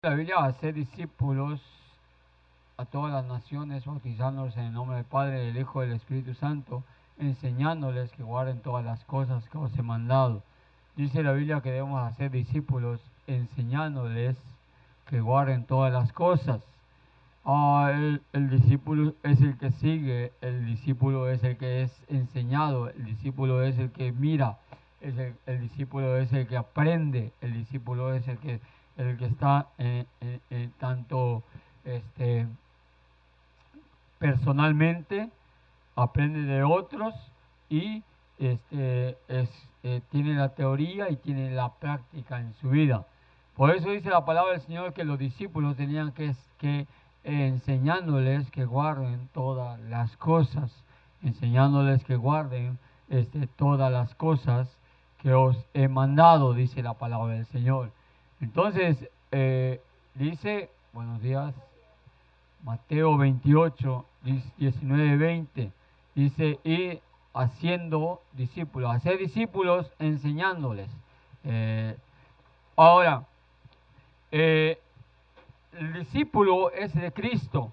La Biblia va a hacer discípulos a todas las naciones, bautizándolos en el nombre del Padre, del Hijo y del Espíritu Santo, enseñándoles que guarden todas las cosas que os he mandado. Dice la Biblia que debemos hacer discípulos, enseñándoles que guarden todas las cosas. El discípulo es el que sigue, el discípulo es el que es enseñado, el discípulo es el que mira, el discípulo es el que aprende, el discípulo es el que está tanto personalmente, aprende de otros y tiene la teoría y tiene la práctica en su vida. Por eso dice la palabra del Señor que los discípulos tenían que enseñándoles que guarden todas las cosas, enseñándoles que guarden todas las cosas que os he mandado, dice la palabra del Señor. Entonces, dice, buenos días, Mateo 28, 19, 20, dice, y haciendo discípulos, hacer discípulos enseñándoles. Ahora, el discípulo es de Cristo,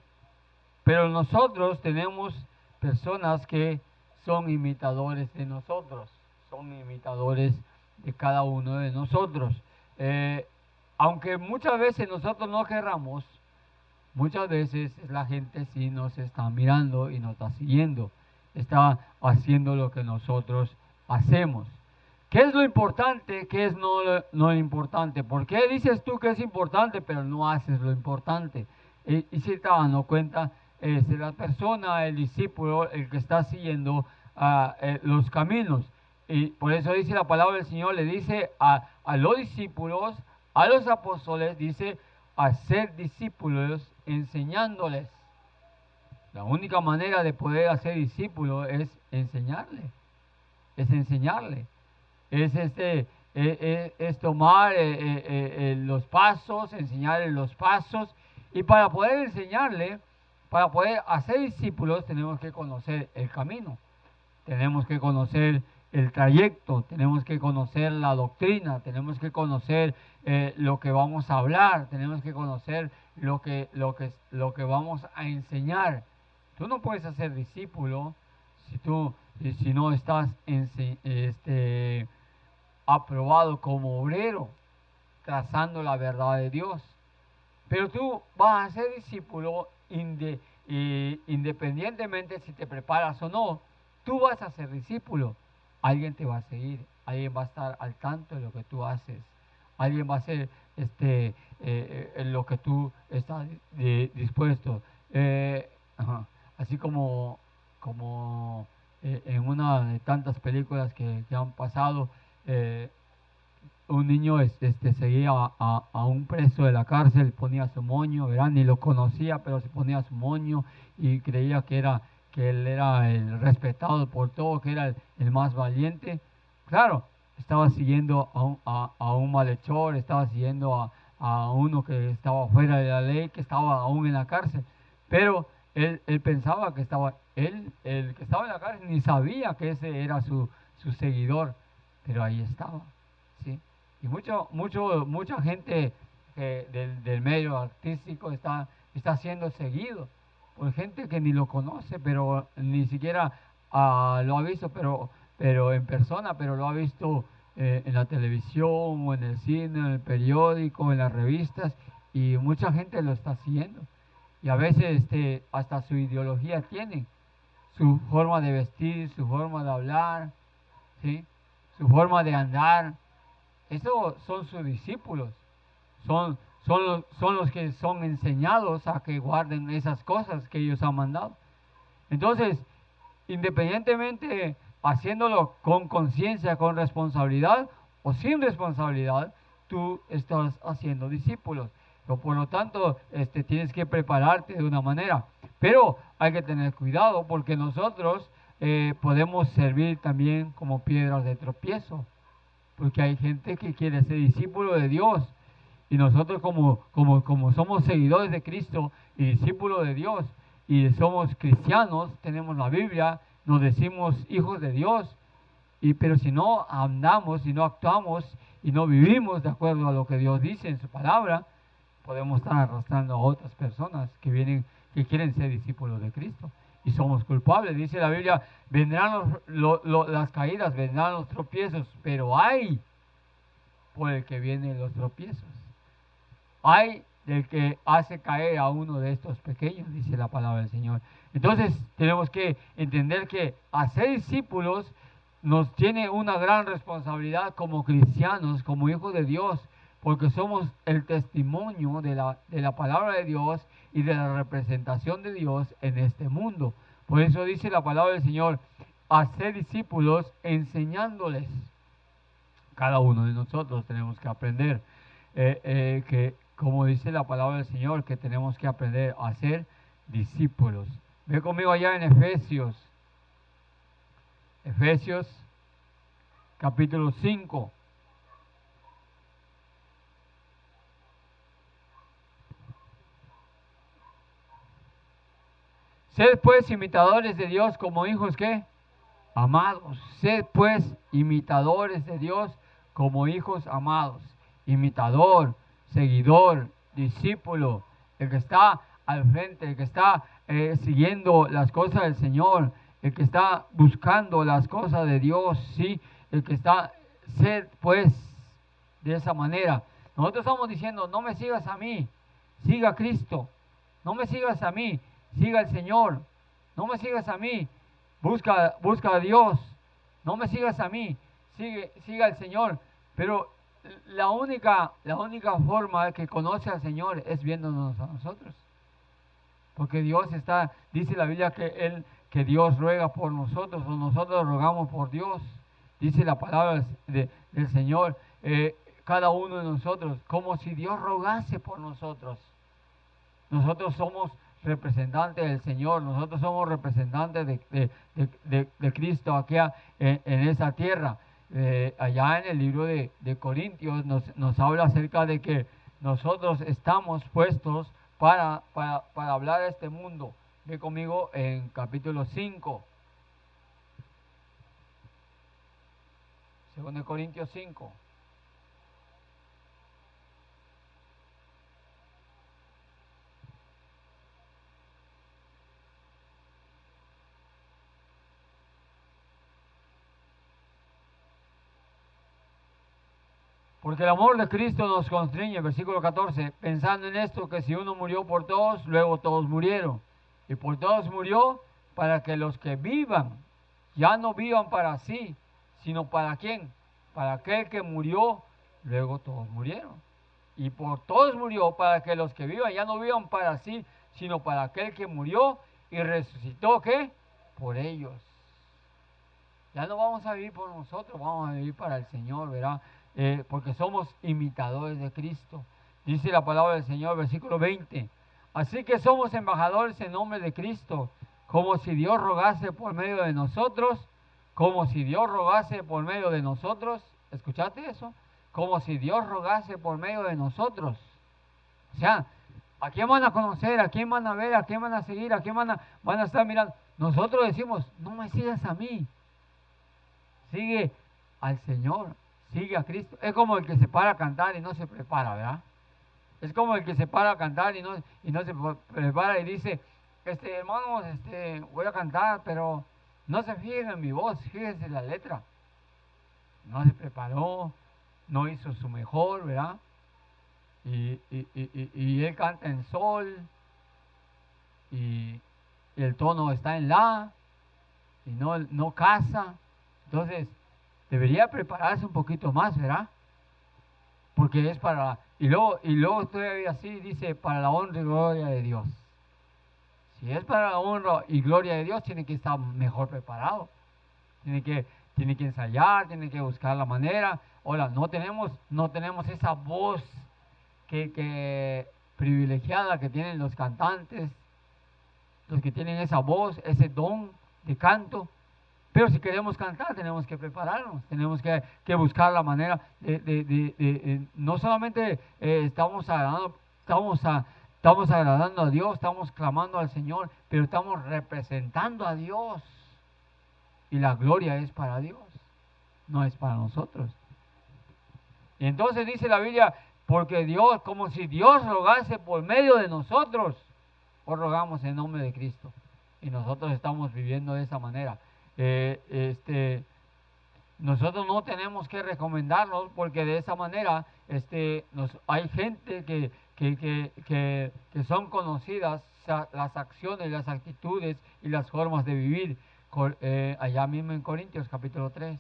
pero nosotros tenemos personas que son imitadores de nosotros, son imitadores de cada uno de nosotros. Aunque muchas veces nosotros no querramos, muchas veces la gente sí nos está mirando y nos está siguiendo, está haciendo lo que nosotros hacemos. ¿Qué es lo importante? ¿Qué es no importante? ¿Por qué dices tú que es importante pero no haces lo importante? Y si te dando cuenta, la persona, el discípulo, el que está siguiendo los caminos. Y por eso dice la palabra del Señor, le dice a los discípulos, a los apóstoles, dice, hacer discípulos enseñándoles. La única manera de poder hacer discípulos es enseñarle. Es enseñarle. Es tomar los pasos, enseñarle los pasos. Y para poder enseñarle, para poder hacer discípulos, tenemos que conocer el camino. Tenemos que conocer el trayecto, tenemos que conocer la doctrina, tenemos que conocer lo que vamos a hablar, tenemos que conocer lo que vamos a enseñar. Tú no puedes hacer discípulo si no estás aprobado como obrero, trazando la verdad de Dios. Pero tú vas a ser discípulo independientemente si te preparas o no. Tú vas a ser discípulo. Alguien te va a seguir, alguien va a estar al tanto de lo que tú haces, alguien va a hacer en lo que tú estás dispuesto. Así como en una de tantas películas que han pasado, un niño seguía a un preso de la cárcel, ponía su moño, ¿verdad? Ni lo conocía, pero se ponía su moño y creía que él era el respetado por todo, que era el más valiente. Claro, estaba siguiendo a un malhechor, estaba siguiendo a uno que estaba fuera de la ley, que estaba aún en la cárcel, pero él pensaba que el que estaba en la cárcel ni sabía que ese era su seguidor, pero ahí estaba, ¿sí? Y mucha gente del medio artístico está siendo seguido por gente que ni lo conoce, pero ni siquiera lo ha visto, pero en persona, pero lo ha visto en la televisión o en el cine, en el periódico, en las revistas, y mucha gente lo está siguiendo. Y a veces hasta su ideología tiene, su forma de vestir, su forma de hablar, ¿sí? Su forma de andar. Esos son sus discípulos, son los que son enseñados a que guarden esas cosas que ellos han mandado. Entonces, independientemente haciéndolo con conciencia, con responsabilidad o sin responsabilidad, tú estás haciendo discípulos. Por lo tanto, tienes que prepararte de una manera. Pero hay que tener cuidado porque nosotros podemos servir también como piedras de tropiezo. Porque hay gente que quiere ser discípulo de Dios. Y nosotros como somos seguidores de Cristo y discípulos de Dios y somos cristianos, tenemos la Biblia, nos decimos hijos de Dios, pero si no andamos, si no actuamos y no vivimos de acuerdo a lo que Dios dice en su palabra, podemos estar arrastrando a otras personas que vienen, que quieren ser discípulos de Cristo. Y somos culpables. Dice la Biblia, vendrán las caídas, vendrán los tropiezos, pero hay por el que vienen los tropiezos. Hay del que hace caer a uno de estos pequeños, dice la palabra del Señor. Entonces tenemos que entender que hacer discípulos nos tiene una gran responsabilidad como cristianos, como hijos de Dios, porque somos el testimonio de la palabra de Dios y de la representación de Dios en este mundo. Por eso dice la palabra del Señor, hacer discípulos enseñándoles. Cada uno de nosotros tenemos que aprender, que como dice la palabra del Señor, que tenemos que aprender a ser discípulos. Ve conmigo allá en Efesios capítulo 5. Sed pues imitadores de Dios como hijos, ¿qué? Amados. Sed pues imitadores de Dios como hijos amados. Imitador, seguidor, discípulo, el que está al frente, el que está siguiendo las cosas del Señor, el que está buscando las cosas de Dios, ¿sí? El que está, sed pues de esa manera. Nosotros estamos diciendo, no me sigas a mí, siga a Cristo. No me sigas a mí, siga al Señor. No me sigas a mí, busca a Dios. No me sigas a mí, siga al Señor. Pero la única forma que conoce al Señor es viéndonos a nosotros. Porque Dios está, dice la Biblia que Dios ruega por nosotros, o nosotros rogamos por Dios. Dice la palabra del Señor, cada uno de nosotros, como si Dios rogase por nosotros. Nosotros somos representantes del Señor, nosotros somos representantes de Cristo aquí en esa tierra. Allá en el libro de Corintios nos habla acerca de que nosotros estamos puestos para hablar a este mundo. Ve conmigo en capítulo 5. 2 Corintios 5. Porque el amor de Cristo nos constriñe, versículo 14, pensando en esto, que si uno murió por todos, luego todos murieron. Y por todos murió para que los que vivan, ya no vivan para sí, sino para quién, para aquel que murió, luego todos murieron. Y por todos murió para que los que vivan, ya no vivan para sí, sino para aquel que murió y resucitó, ¿qué? Por ellos. Ya no vamos a vivir por nosotros, vamos a vivir para el Señor, ¿verdad? Porque somos imitadores de Cristo. Dice la palabra del Señor, versículo 20. Así que somos embajadores en nombre de Cristo, como si Dios rogase por medio de nosotros, como si Dios rogase por medio de nosotros. ¿Escuchaste eso? Como si Dios rogase por medio de nosotros. O sea, ¿a quién van a conocer? ¿A quién van a ver? ¿A quién van a seguir? ¿A quién van a estar mirando? Nosotros decimos, no me sigas a mí. Sigue al Señor, sigue a Cristo. Es como el que se para a cantar y no se prepara, ¿verdad? Es como el que se para a cantar y no se prepara y dice, hermanos, voy a cantar, pero no se fijen en mi voz, fíjense en la letra. No se preparó, no hizo su mejor, ¿verdad? Y él canta en sol, y el tono está en la, y no casa. Entonces, debería prepararse un poquito más, ¿verdad? Porque es para... Y luego todavía así dice, para la honra y gloria de Dios. Si es para la honra y gloria de Dios, tiene que estar mejor preparado. Tiene que ensayar, tiene que buscar la manera. Ahora, no tenemos esa voz que privilegiada que tienen los cantantes, los que tienen esa voz, ese don de canto. Pero si queremos cantar, tenemos que prepararnos, tenemos que buscar la manera no solamente estamos agradando a Dios, estamos clamando al Señor, pero estamos representando a Dios. Y la gloria es para Dios, no es para nosotros. Y entonces dice la Biblia Porque Dios, como si Dios rogase por medio de nosotros, os rogamos en nombre de Cristo. Y nosotros estamos viviendo de esa manera. Nosotros no tenemos que recomendarnos, porque de esa manera hay gente que son conocidas las acciones, las actitudes y las formas de vivir allá mismo en Corintios capítulo 3.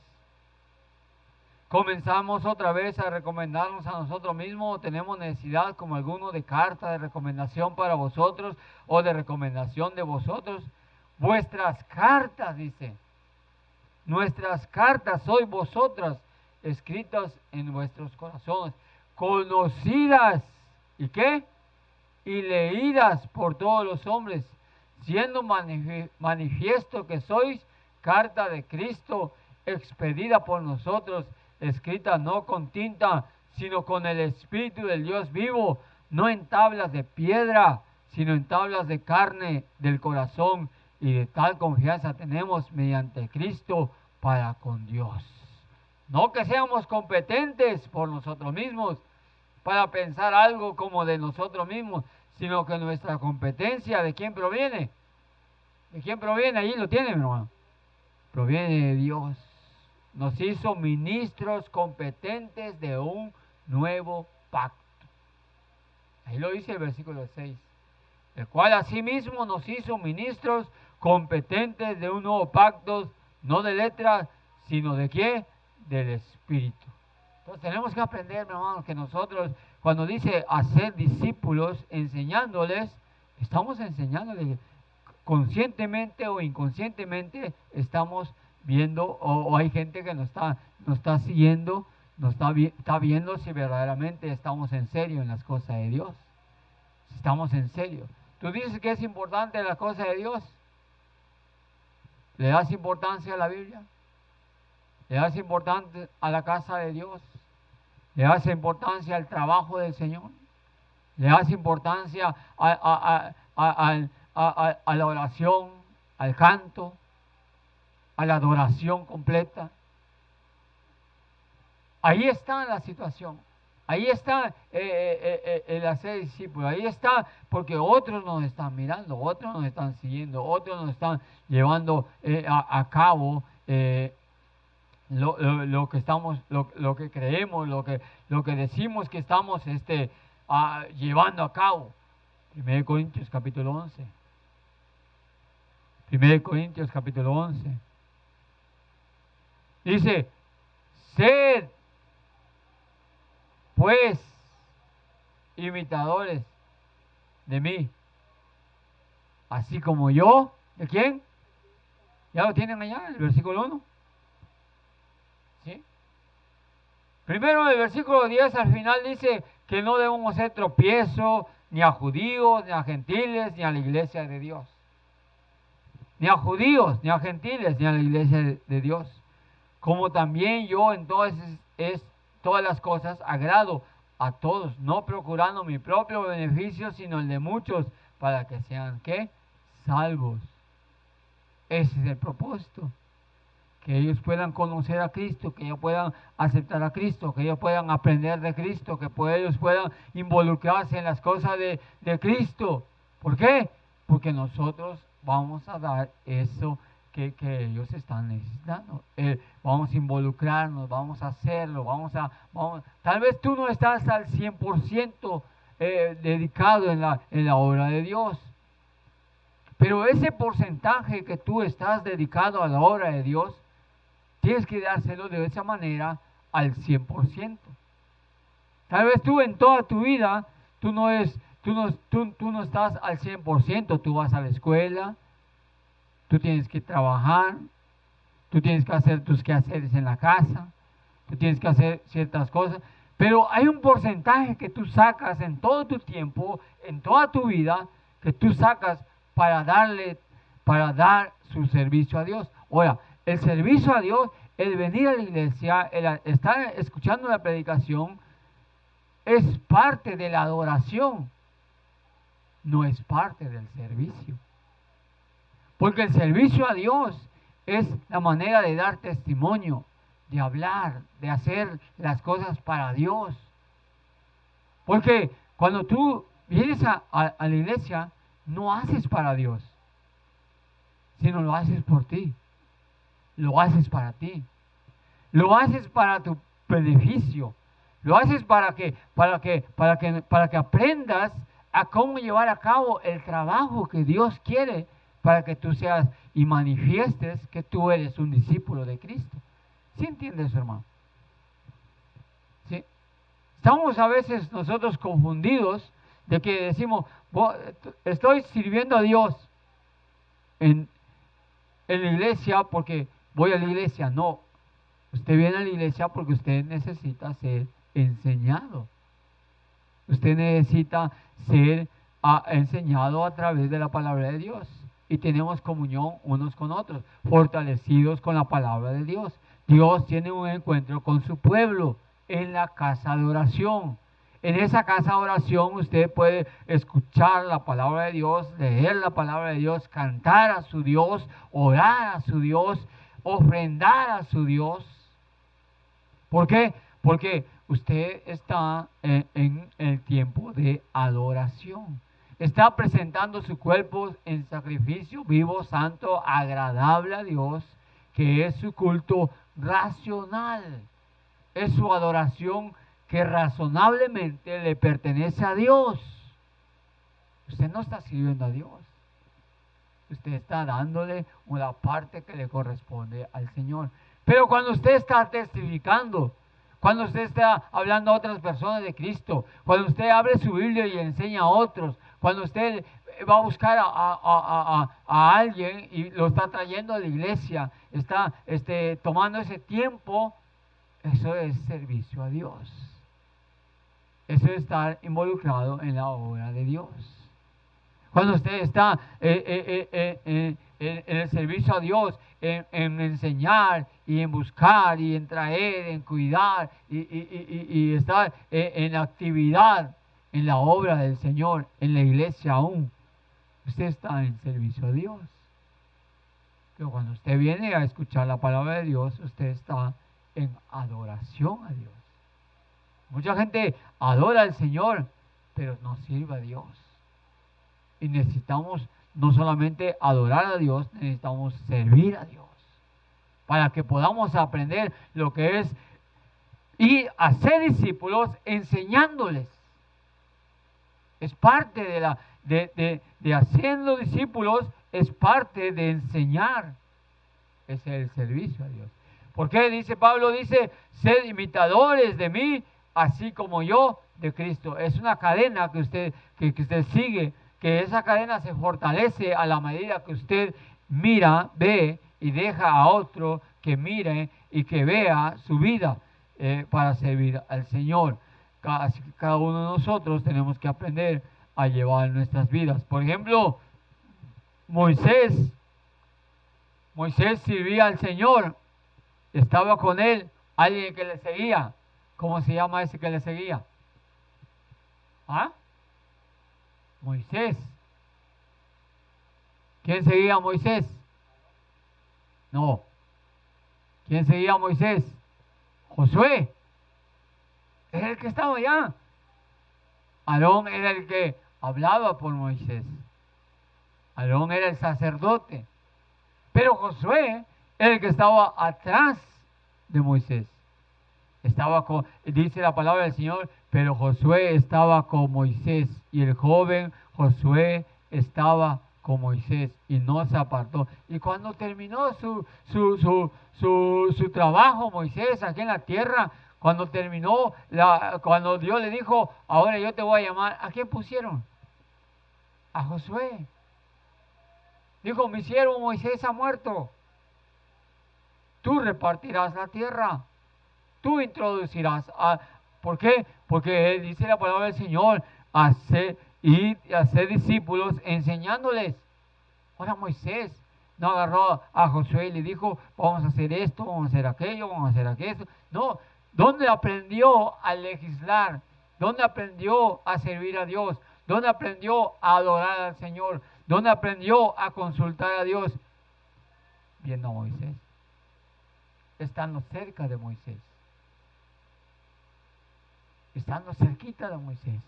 Comenzamos otra vez a recomendarnos a nosotros mismos, o tenemos necesidad como alguno de carta de recomendación para vosotros o de recomendación de vosotros. Vuestras cartas, dice, nuestras cartas sois vosotras, escritas en vuestros corazones, conocidas, ¿y qué? Y leídas por todos los hombres, siendo manifiesto que sois carta de Cristo, expedida por nosotros, escrita no con tinta, sino con el Espíritu del Dios vivo, no en tablas de piedra, sino en tablas de carne del corazón, y de tal confianza tenemos mediante Cristo para con Dios. No que seamos competentes por nosotros mismos, para pensar algo como de nosotros mismos, sino que nuestra competencia, ¿de quién proviene? ¿De quién proviene? Ahí lo tienen, hermano. Proviene de Dios. Nos hizo ministros competentes de un nuevo pacto. Ahí lo dice el versículo 6. El cual asimismo nos hizo ministros competentes de un nuevo pacto, no de letra, sino de ¿qué? Del Espíritu. Entonces tenemos que aprender, mi hermano, que nosotros, cuando dice hacer discípulos, enseñándoles, estamos enseñándoles conscientemente o inconscientemente, estamos viendo, o hay gente que nos está siguiendo, está viendo si verdaderamente estamos en serio en las cosas de Dios. Si estamos en serio. Tú dices que es importante la cosa de Dios. ¿Le das importancia a la Biblia? ¿Le das importancia a la casa de Dios? ¿Le das importancia al trabajo del Señor? ¿Le das importancia a la oración, al canto, a la adoración completa? Ahí está la situación. Ahí está el hacer discípulos. Ahí está porque otros nos están mirando, otros nos están siguiendo, otros nos están llevando a cabo lo que estamos, lo que creemos, lo que decimos que estamos llevando a cabo. 1 Corintios capítulo 11. 1 Corintios capítulo 11. Dice, sed pues imitadores de mí, así como yo, ¿de quién? ¿Ya lo tienen allá, el versículo 1? ¿Sí? Primero el versículo 10 al final dice que no debemos ser tropiezo ni a judíos, ni a gentiles, ni a la iglesia de Dios. Ni a judíos, ni a gentiles, ni a la iglesia de Dios. Como también yo entonces todas las cosas agrado a todos, no procurando mi propio beneficio, sino el de muchos, para que sean, ¿qué? Salvos. Ese es el propósito. Que ellos puedan conocer a Cristo, que ellos puedan aceptar a Cristo, que ellos puedan aprender de Cristo, que ellos puedan involucrarse en las cosas de Cristo. ¿Por qué? Porque nosotros vamos a dar eso que ellos están necesitando. Vamos a involucrarnos, vamos a hacerlo, tal vez tú no estás al 100% dedicado en la obra de Dios, pero ese porcentaje que tú estás dedicado a la obra de Dios, tienes que dárselo de esa manera al 100%. Tal vez tú en toda tu vida, tú no estás al 100%, tú vas a la escuela, tú tienes que trabajar, tú tienes que hacer tus quehaceres en la casa, tú tienes que hacer ciertas cosas, pero hay un porcentaje que tú sacas en todo tu tiempo, en toda tu vida, que tú sacas para dar su servicio a Dios. Ahora, el servicio a Dios, el venir a la iglesia, el estar escuchando la predicación, es parte de la adoración, no es parte del servicio. Porque el servicio a Dios es la manera de dar testimonio, de hablar, de hacer las cosas para Dios. Porque cuando tú vienes a la iglesia, no haces para Dios, sino lo haces por ti. Lo haces para ti. Lo haces para tu beneficio. Lo haces para que aprendas a cómo llevar a cabo el trabajo que Dios quiere para que tú seas y manifiestes que tú eres un discípulo de Cristo. ¿Sí entiendes, hermano? ¿Sí? Estamos a veces nosotros confundidos de que decimos, estoy sirviendo a Dios en la iglesia porque voy a la iglesia. No, usted viene a la iglesia porque usted necesita ser enseñado. Usted necesita ser enseñado a través de la palabra de Dios. Y tenemos comunión unos con otros, fortalecidos con la palabra de Dios. Dios tiene un encuentro con su pueblo en la casa de oración. En esa casa de oración usted puede escuchar la palabra de Dios, leer la palabra de Dios, cantar a su Dios, orar a su Dios, ofrendar a su Dios. ¿Por qué? Porque usted está en el tiempo de adoración. Está presentando su cuerpo en sacrificio vivo, santo, agradable a Dios, que es su culto racional. Es su adoración que razonablemente le pertenece a Dios. Usted no está sirviendo a Dios. Usted está dándole una parte que le corresponde al Señor. Pero cuando usted está testificando, cuando usted está hablando a otras personas de Cristo, cuando usted abre su Biblia y enseña a otros, cuando usted va a buscar a alguien y lo está trayendo a la iglesia, está tomando ese tiempo, eso es servicio a Dios. Eso es estar involucrado en la obra de Dios. Cuando usted está en el servicio a Dios, en enseñar y en buscar y en traer, en cuidar y estar en actividad en la obra del Señor, en la iglesia aún, usted está en servicio a Dios. Pero cuando usted viene a escuchar la palabra de Dios, usted está en adoración a Dios. Mucha gente adora al Señor, pero no sirve a Dios. Y necesitamos no solamente adorar a Dios, necesitamos servir a Dios. Para que podamos aprender lo que es ir a ser discípulos enseñándoles. Es parte de haciendo discípulos, es parte de enseñar. Ese es el servicio a Dios. ¿Por qué? Dice Pablo, dice, sed imitadores de mí, así como yo de Cristo. Es una cadena que usted sigue, que esa cadena se fortalece a la medida que usted mira, ve y deja a otro que mire y que vea su vida para servir al Señor. Cada uno de nosotros tenemos que aprender a llevar nuestras vidas. Por ejemplo, Moisés servía al Señor, estaba con él, alguien que le seguía. ¿Cómo se llama ese que le seguía? ¿Ah? Moisés. ¿Quién seguía a Moisés? No. ¿Quién seguía a Moisés? Josué. Era el que estaba allá. Aarón era el que hablaba por Moisés. Aarón era el sacerdote. Pero Josué era el que estaba atrás de Moisés. Dice la palabra del Señor, pero Josué estaba con Moisés y el joven Josué estaba con Moisés y no se apartó. Y cuando terminó su trabajo Moisés aquí en la tierra, cuando terminó, cuando Dios le dijo, ahora yo te voy a llamar, ¿a quién pusieron? A Josué. Dijo, mi siervo Moisés ha muerto. Tú repartirás la tierra. Tú introducirás. ¿Por qué? Porque dice la palabra del Señor, hacer discípulos enseñándoles. Ahora Moisés no agarró a Josué y le dijo, vamos a hacer esto, vamos a hacer aquello, vamos a hacer aquello. No, ¿dónde aprendió a legislar? ¿Dónde aprendió a servir a Dios? ¿Dónde aprendió a adorar al Señor? ¿Dónde aprendió a consultar a Dios? Viendo a Moisés. Estando cerca de Moisés. estando cerquita de Moisés.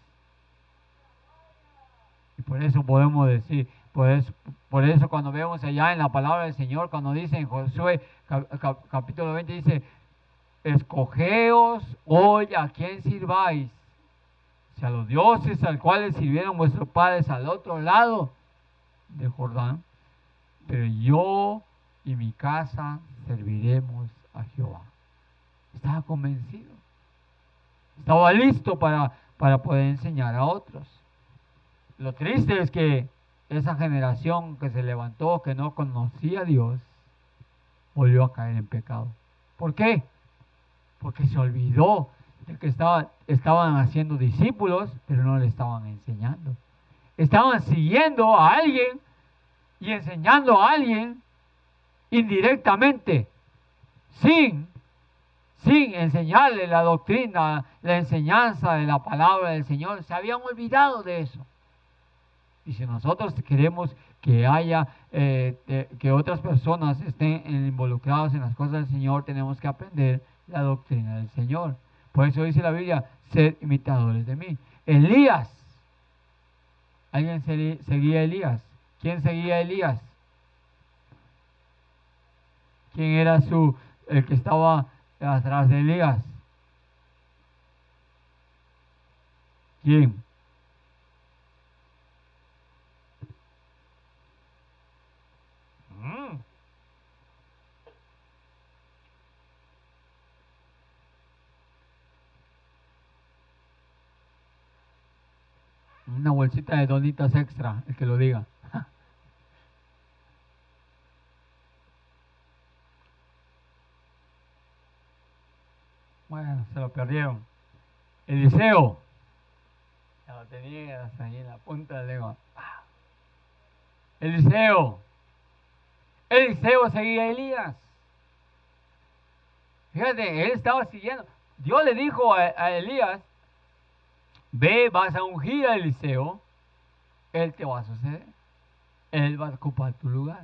Y por eso podemos decir, por eso cuando vemos allá en la palabra del Señor, cuando dice en Josué capítulo 20, dice, escogeos hoy a quién sirváis, si a los dioses al cuales sirvieron vuestros padres al otro lado del Jordán, pero yo y mi casa serviremos a Jehová. Estaba convencido, estaba listo para poder enseñar a otros. Lo triste es que esa generación que se levantó, que no conocía a Dios, volvió a caer en pecado. ¿Por qué? Porque se olvidó de que estaban haciendo discípulos, pero no le estaban enseñando. Estaban siguiendo a alguien y enseñando a alguien indirectamente, sin enseñarle la doctrina, la enseñanza de la palabra del Señor. Se habían olvidado de eso. Y si nosotros queremos que haya, que otras personas estén involucradas en las cosas del Señor, tenemos que aprender la doctrina del Señor. Por eso dice la Biblia, sed imitadores de mí. Elías. ¿Alguien seguía a Elías? ¿Quién seguía a Elías? ¿Quién era el que estaba atrás de Elías? ¿Quién? Una bolsita de donitas extra, el que lo diga. Bueno, se lo perdieron. Eliseo. Ya lo tenías ahí en la punta de la lengua. Eliseo. Eliseo seguía a Elías. Fíjate, él estaba siguiendo. Dios le dijo a Elías, ve, vas a ungir a Eliseo, él te va a suceder. Él va a ocupar tu lugar.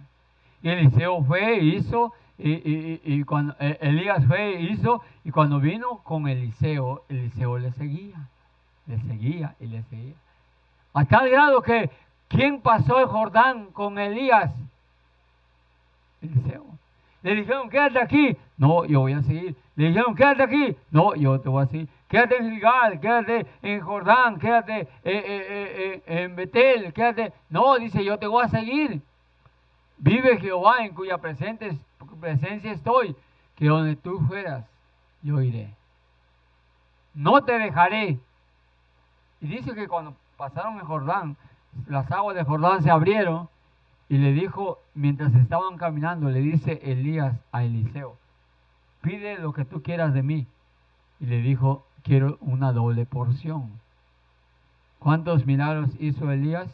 Y Eliseo fue, hizo, y cuando Elías fue, hizo, y cuando vino con Eliseo, Eliseo le seguía y le seguía. A tal grado que, ¿quién pasó el Jordán con Elías? Eliseo. Le dijeron, quédate aquí. No, yo voy a seguir. Le dijeron, quédate aquí. No, yo te voy a seguir. Quédate en Gilgal, quédate en Jordán, quédate en Betel, quédate. No, dice, yo te voy a seguir. Vive Jehová en cuya presencia estoy, que donde tú fueras, yo iré. No te dejaré. Y dice que cuando pasaron el Jordán, las aguas de Jordán se abrieron, y le dijo, mientras estaban caminando, le dice Elías a Eliseo, pide lo que tú quieras de mí. Y le dijo, quiero una doble porción. ¿Cuántos milagros hizo Elías?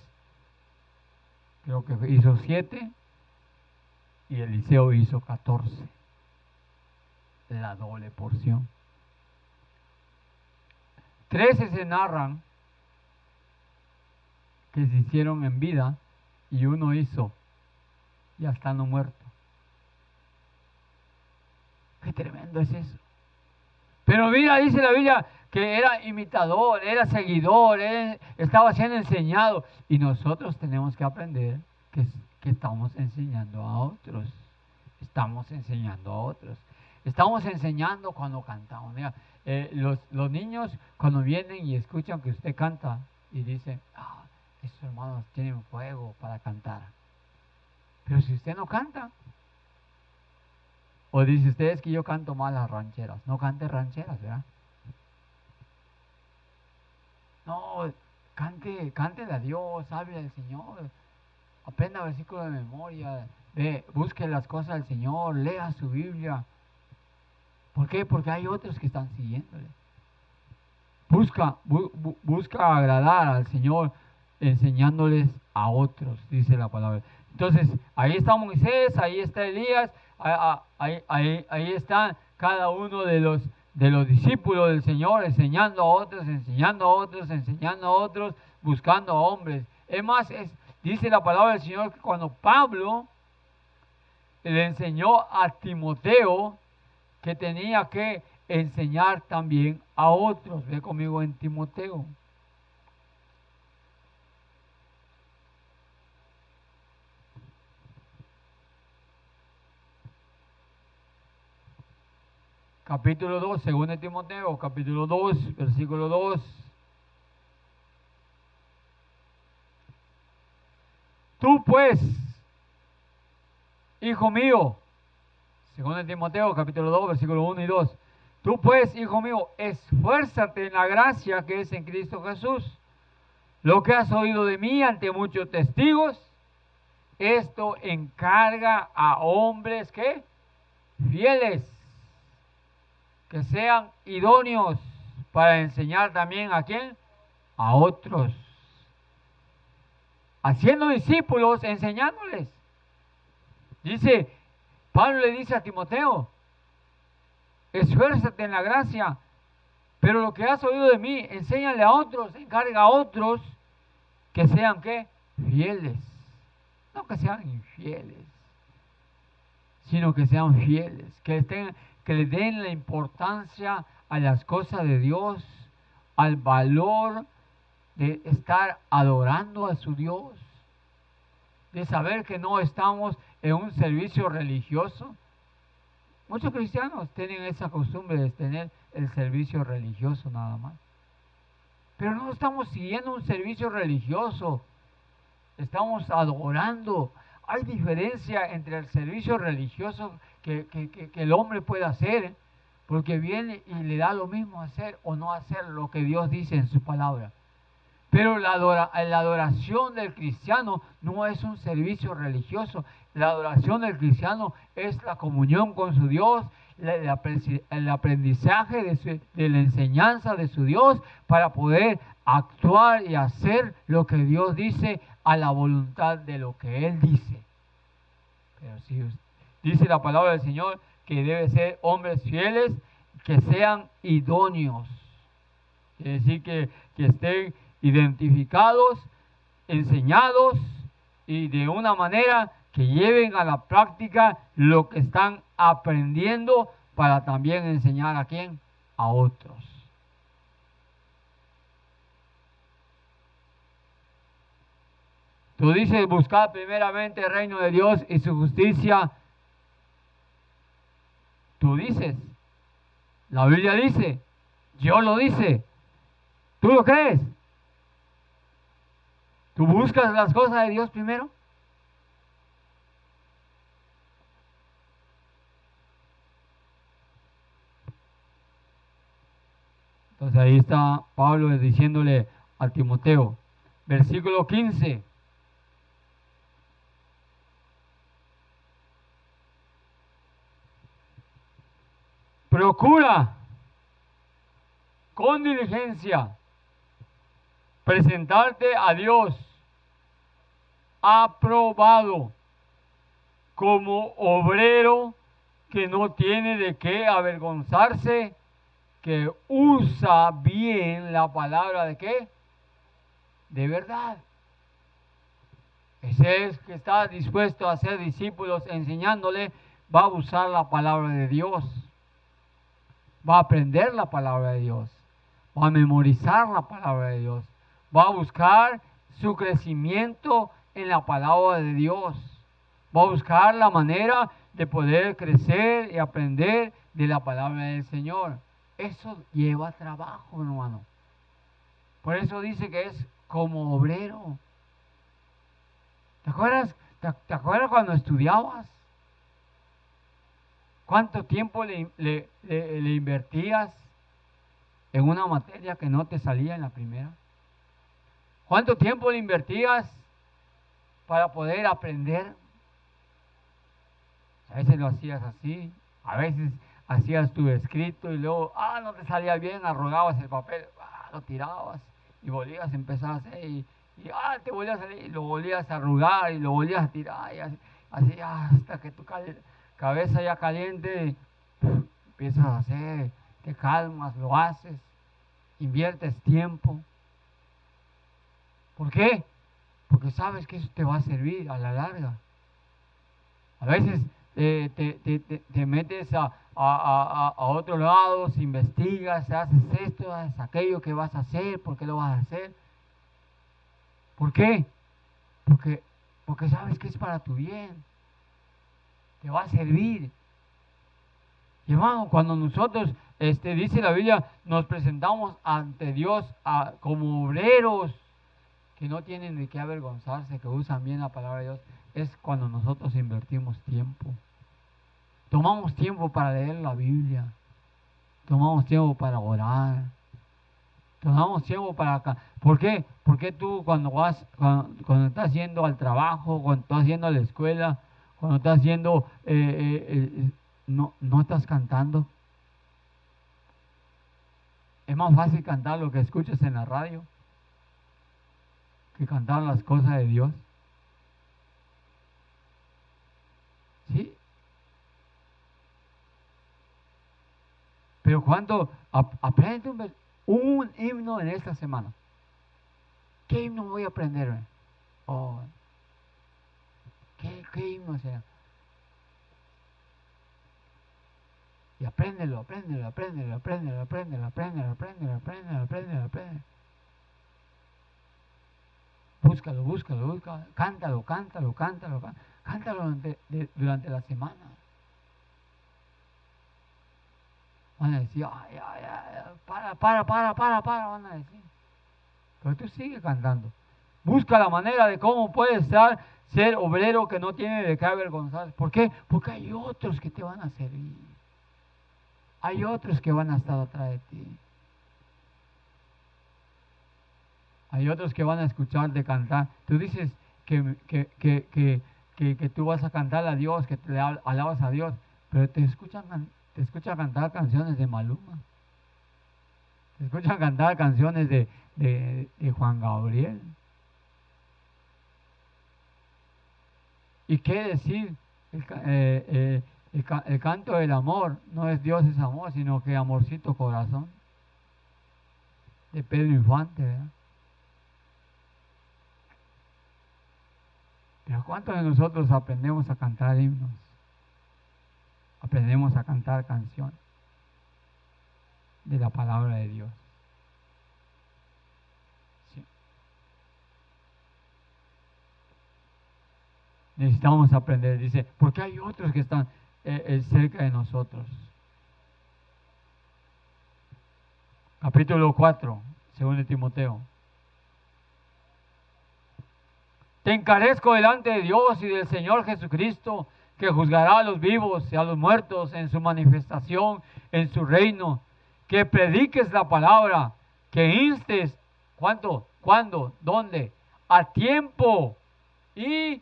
Creo que hizo 7. Y Eliseo hizo 14. La doble porción. 13 se narran que se hicieron en vida y uno hizo ya estando muerto. Qué tremendo es eso. Pero mira, dice la Biblia que era imitador, era seguidor, estaba siendo enseñado. Y nosotros tenemos que aprender que estamos enseñando a otros. Estamos enseñando a otros. Estamos enseñando cuando cantamos. Mira, los niños cuando vienen y escuchan que usted canta y dicen, esos hermanos tienen fuego para cantar. Pero si usted no canta, o dice usted es que yo canto mal las rancheras, no cante rancheras, ¿verdad? No, cántele a Dios, hable al Señor, aprenda versículos de memoria, busque las cosas del Señor, lea su Biblia. ¿Por qué? Porque hay otros que están siguiéndole. Busca agradar al Señor enseñándoles a otros, dice la palabra. Entonces, ahí está Moisés, ahí está Elías, ahí están cada uno de los discípulos del Señor, enseñando a otros, enseñando a otros, enseñando a otros, buscando a hombres. Es más, dice la palabra del Señor que cuando Pablo le enseñó a Timoteo que tenía que enseñar también a otros. Ve conmigo en Timoteo. Capítulo 2, según Timoteo, capítulo 2, versículo 2. Tú pues, hijo mío, según Timoteo, capítulo 2, versículo 1 y 2. Tú pues, hijo mío, esfuérzate en la gracia que es en Cristo Jesús. Lo que has oído de mí ante muchos testigos, esto encarga a hombres que fieles, que sean idóneos para enseñar también a quién, a otros, haciendo discípulos, enseñándoles. Dice, Pablo le dice a Timoteo, esfuérzate en la gracia, pero lo que has oído de mí, enséñale a otros, encarga a otros que sean ¿qué? Fieles. No que sean infieles, sino que sean fieles, que le den la importancia a las cosas de Dios, al valor de estar adorando a su Dios, de saber que no estamos en un servicio religioso. Muchos cristianos tienen esa costumbre de tener el servicio religioso nada más. Pero no estamos siguiendo un servicio religioso, estamos adorando. Hay diferencia entre el servicio religioso que el hombre puede hacer, porque viene y le da lo mismo hacer o no hacer lo que Dios dice en su palabra. Pero la adoración del cristiano no es un servicio religioso. La adoración del cristiano es la comunión con su Dios, el aprendizaje de la enseñanza de su Dios para poder actuar y hacer lo que Dios dice a la voluntad de lo que Él dice. Pero si dice la palabra del Señor que debe ser hombres fieles, que sean idóneos. Quiere decir que estén identificados, enseñados y de una manera que lleven a la práctica lo que están aprendiendo para también enseñar a quién, a otros. Tú dices buscar primeramente el reino de Dios y su justicia. Tú dices, la Biblia dice, Dios lo dice. ¿Tú lo crees? ¿Tú buscas las cosas de Dios primero? Entonces ahí está Pablo diciéndole a Timoteo, versículo 15. Procura con diligencia presentarte a Dios aprobado como obrero que no tiene de qué avergonzarse, que usa bien la palabra de qué, de verdad. Ese es que está dispuesto a ser discípulos enseñándole, va a usar la palabra de Dios, va a aprender la palabra de Dios, va a memorizar la palabra de Dios, va a buscar su crecimiento en la palabra de Dios, va a buscar la manera de poder crecer y aprender de la palabra del Señor. Eso lleva trabajo, hermano. Por eso dice que es como obrero. ¿Te acuerdas cuando estudiabas? ¿Cuánto tiempo le invertías en una materia que no te salía en la primera? ¿Cuánto tiempo le invertías para poder aprender? A veces lo hacías así, a veces hacías tu escrito y luego, no te salía bien, arrugabas el papel, lo tirabas y volvías a empezar a hacer y te volvías a salir y lo volvías a arrugar y lo volvías a tirar y así hasta que tu cabeza ya caliente, empiezas a hacer, te calmas, lo haces, inviertes tiempo. ¿Por qué? Porque sabes que eso te va a servir a la larga. A veces te metes a otros lados, investigas, haces esto, haces aquello que vas a hacer, ¿por qué lo vas a hacer? ¿Por qué? Porque sabes que es para tu bien, te va a servir. Y hermano, cuando nosotros, dice la Biblia, nos presentamos ante Dios como obreros que no tienen de qué avergonzarse, que usan bien la palabra de Dios, es cuando nosotros invertimos tiempo. Tomamos tiempo para leer la Biblia, tomamos tiempo para orar, tomamos tiempo para... ¿Por qué? Porque tú cuando estás yendo al trabajo, cuando estás yendo a la escuela, cuando estás yendo, no estás cantando. Es más fácil cantar lo que escuchas en la radio que cantar las cosas de Dios. ¿Sí? Pero cuando aprende un himno en esta semana, ¿qué himno voy a aprender? Oh, ¿qué himno será? Y apréndelo. Búscalo, cántalo durante la semana. Van a decir, para, van a decir. Pero tú sigue cantando. Busca la manera de cómo puedes ser obrero que no tiene de qué avergonzarse. ¿Por qué? Porque hay otros que te van a servir. Hay otros que van a estar atrás de ti. Hay otros que van a escucharte cantar. Tú dices que tú vas a cantar a Dios, que te alabas a Dios, pero te escuchan cantar canciones de Maluma. Te escuchan cantar canciones de Juan Gabriel. ¿Y qué decir? El canto del amor no es Dios es amor, sino que amorcito corazón. De Pedro Infante, ¿verdad? Pero ¿cuántos de nosotros aprendemos a cantar himnos? Aprendemos a cantar canciones de la palabra de Dios. Sí. Necesitamos aprender, dice, porque hay otros que están cerca de nosotros. Capítulo 4, según Timoteo. Te encarezco delante de Dios y del Señor Jesucristo, que juzgará a los vivos y a los muertos en su manifestación, en su reino, que prediques la palabra, que instes, ¿cuánto? ¿Cuándo? ¿Dónde? A tiempo y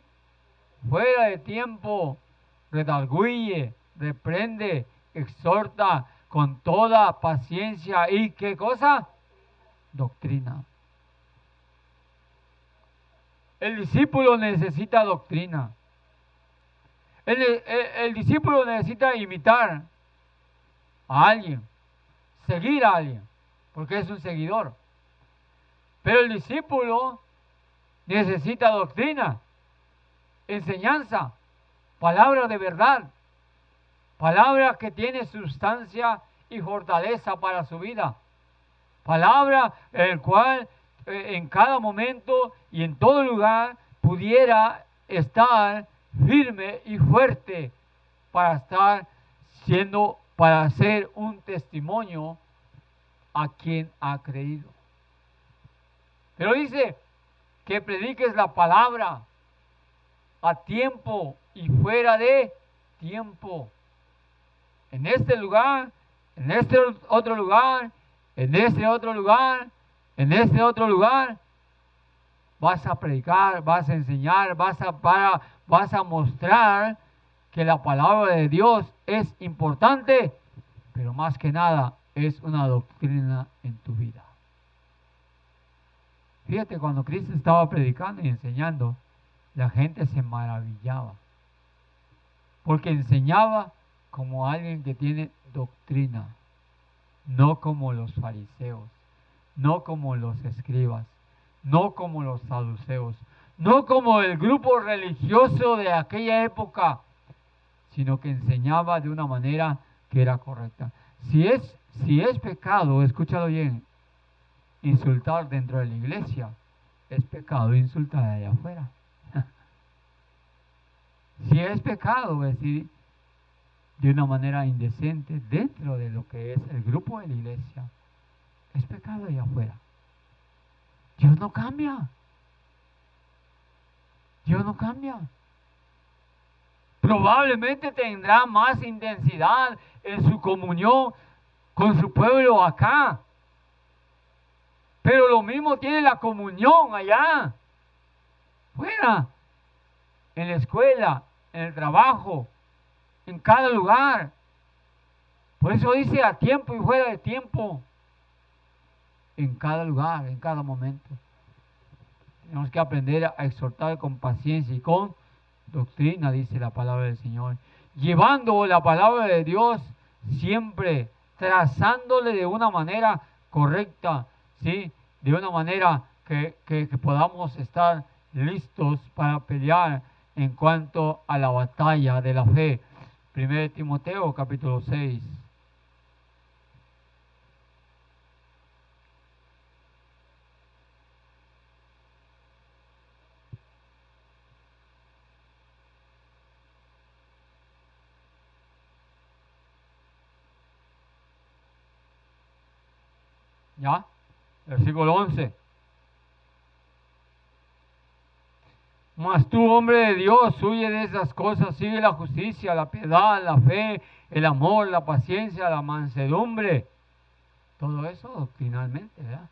fuera de tiempo, redarguye, reprende, exhorta con toda paciencia y ¿qué cosa? Doctrina. El discípulo necesita doctrina. El discípulo necesita imitar a alguien, seguir a alguien, porque es un seguidor. Pero el discípulo necesita doctrina, enseñanza, palabra de verdad, palabra que tiene sustancia y fortaleza para su vida, palabra el cual en cada momento y en todo lugar pudiera estar firme y fuerte para ser un testimonio a quien ha creído. Pero dice que prediques la palabra a tiempo y fuera de tiempo. En este lugar, en este otro lugar, en este otro lugar, en este otro lugar, vas a predicar, vas a enseñar, vas a mostrar que la palabra de Dios es importante, pero más que nada es una doctrina en tu vida. Fíjate, cuando Cristo estaba predicando y enseñando, la gente se maravillaba, porque enseñaba como alguien que tiene doctrina, no como los fariseos, no como los escribas, no como los saduceos, no como el grupo religioso de aquella época, sino que enseñaba de una manera que era correcta. Si es pecado, escúchalo bien, insultar dentro de la iglesia, es pecado insultar allá afuera. Si es pecado decir de una manera indecente dentro de lo que es el grupo de la iglesia, es pecado allá afuera. Dios no cambia. Dios no cambia. Probablemente tendrá más intensidad en su comunión con su pueblo acá. Pero lo mismo tiene la comunión allá, fuera, en la escuela, en el trabajo, en cada lugar. Por eso dice a tiempo y fuera de tiempo. En cada lugar, en cada momento. Tenemos que aprender a exhortar con paciencia y con doctrina, dice la palabra del Señor. Llevando la palabra de Dios siempre, trazándole de una manera correcta, ¿sí? De una manera que podamos estar listos para pelear en cuanto a la batalla de la fe. 1 Timoteo capítulo 6. ¿Ya? Versículo 11. Mas tú, hombre de Dios, huye de esas cosas, sigue la justicia, la piedad, la fe, el amor, la paciencia, la mansedumbre. Todo eso doctrinalmente, ¿verdad?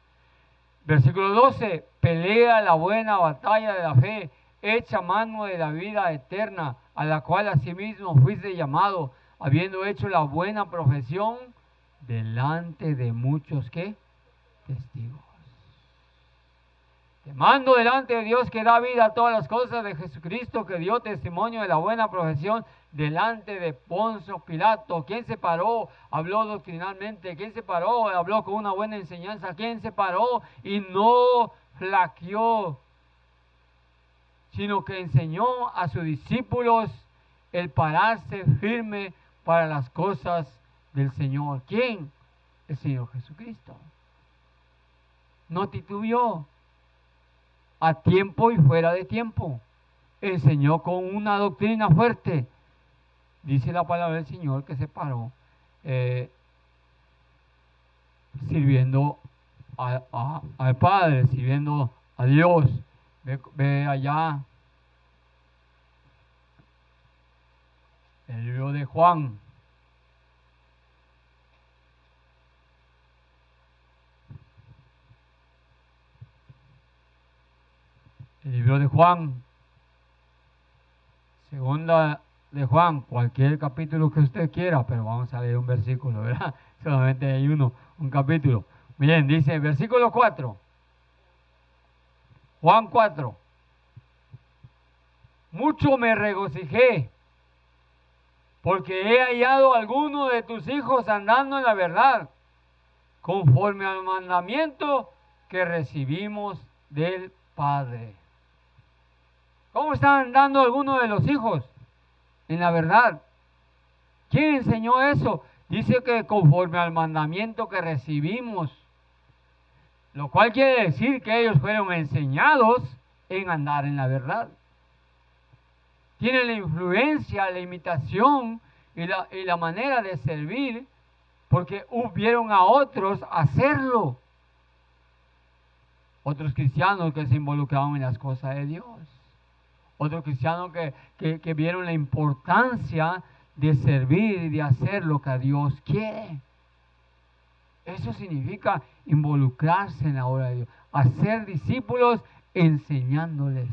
Versículo 12. Pelea la buena batalla de la fe, echa mano de la vida eterna, a la cual asimismo fuiste llamado, habiendo hecho la buena profesión delante de muchos, ¿qué? Testigos. Te mando delante de Dios que da vida a todas las cosas, de Jesucristo que dio testimonio de la buena profesión delante de Poncio Pilato. ¿Quién se paró? Habló doctrinalmente. ¿Quién se paró? Habló con una buena enseñanza. ¿Quién se paró? Y no flaqueó, sino que enseñó a sus discípulos el pararse firme para las cosas del Señor. ¿Quién? El Señor Jesucristo. No titubeó. A tiempo y fuera de tiempo. Enseñó con una doctrina fuerte. Dice la palabra del Señor que se paró sirviendo al Padre, sirviendo a Dios. Ve allá el libro de Juan. El libro de Juan, segunda de Juan, cualquier capítulo que usted quiera, pero vamos a leer un versículo, ¿verdad? Solamente hay un capítulo. Bien, dice versículo 4. Juan 4. Mucho me regocijé, porque he hallado a alguno de tus hijos andando en la verdad, conforme al mandamiento que recibimos del Padre. ¿Cómo están andando algunos de los hijos? En la verdad. ¿Quién enseñó eso? Dice que conforme al mandamiento que recibimos, lo cual quiere decir que ellos fueron enseñados en andar en la verdad. Tienen la influencia, la imitación y la manera de servir, porque vieron a otros hacerlo. Otros cristianos que se involucraban en las cosas de Dios. Otros cristianos que vieron la importancia de servir y de hacer lo que Dios quiere. Eso significa involucrarse en la obra de Dios. Hacer discípulos enseñándoles.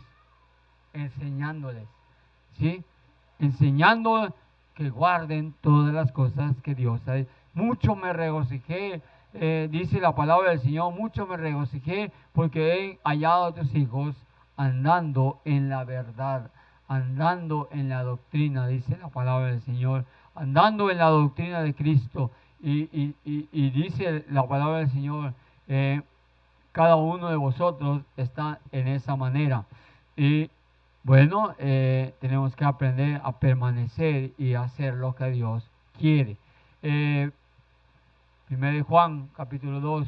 ¿Sí? Enseñando que guarden todas las cosas que Dios ha dicho. Mucho me regocijé, dice la palabra del Señor, mucho me regocijé porque he hallado a tus hijos andando en la verdad, andando en la doctrina, dice la palabra del Señor, andando en la doctrina de Cristo. Y dice la palabra del Señor, cada uno de vosotros está en esa manera. Y bueno, tenemos que aprender a permanecer y hacer lo que Dios quiere. 1 Juan capítulo 2.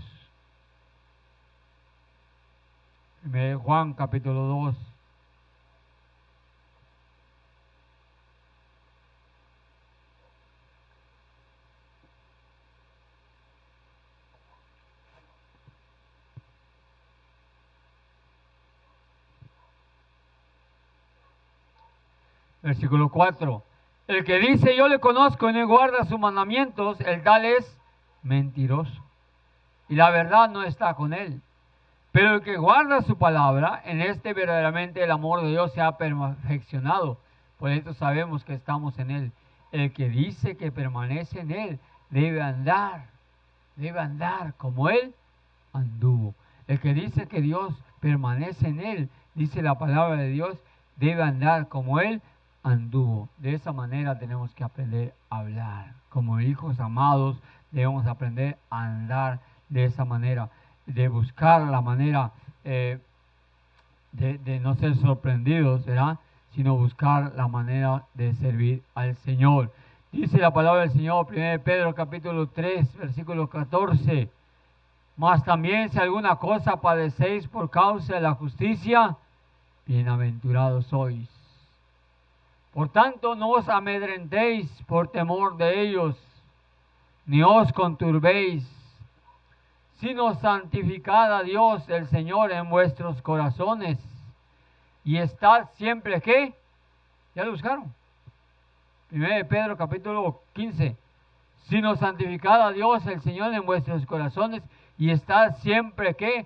1 Juan capítulo 2. Versículo 4. El que dice yo le conozco y no guarda sus mandamientos, el tal es mentiroso. Y la verdad no está con él. Pero el que guarda su palabra, en este verdaderamente el amor de Dios se ha perfeccionado. Por esto sabemos que estamos en él. El que dice que permanece en él, debe andar como él anduvo. El que dice que Dios permanece en él, dice la palabra de Dios, debe andar como él anduvo. De esa manera tenemos que aprender a hablar. Como hijos amados, debemos aprender a andar de esa manera, de buscar la manera de no ser sorprendidos, ¿verdad? Sino buscar la manera de servir al Señor. Dice la palabra del Señor, 1 Pedro capítulo 3, versículo 14. Mas también si alguna cosa padecéis por causa de la justicia, bienaventurados sois. Por tanto, no os amedrentéis por temor de ellos, ni os conturbéis, sino santificad a Dios el Señor en vuestros corazones, y estad siempre, ¿qué? ¿Ya lo buscaron? 1 Pedro capítulo 15. Sino santificad a Dios el Señor en vuestros corazones, y estad siempre, ¿qué?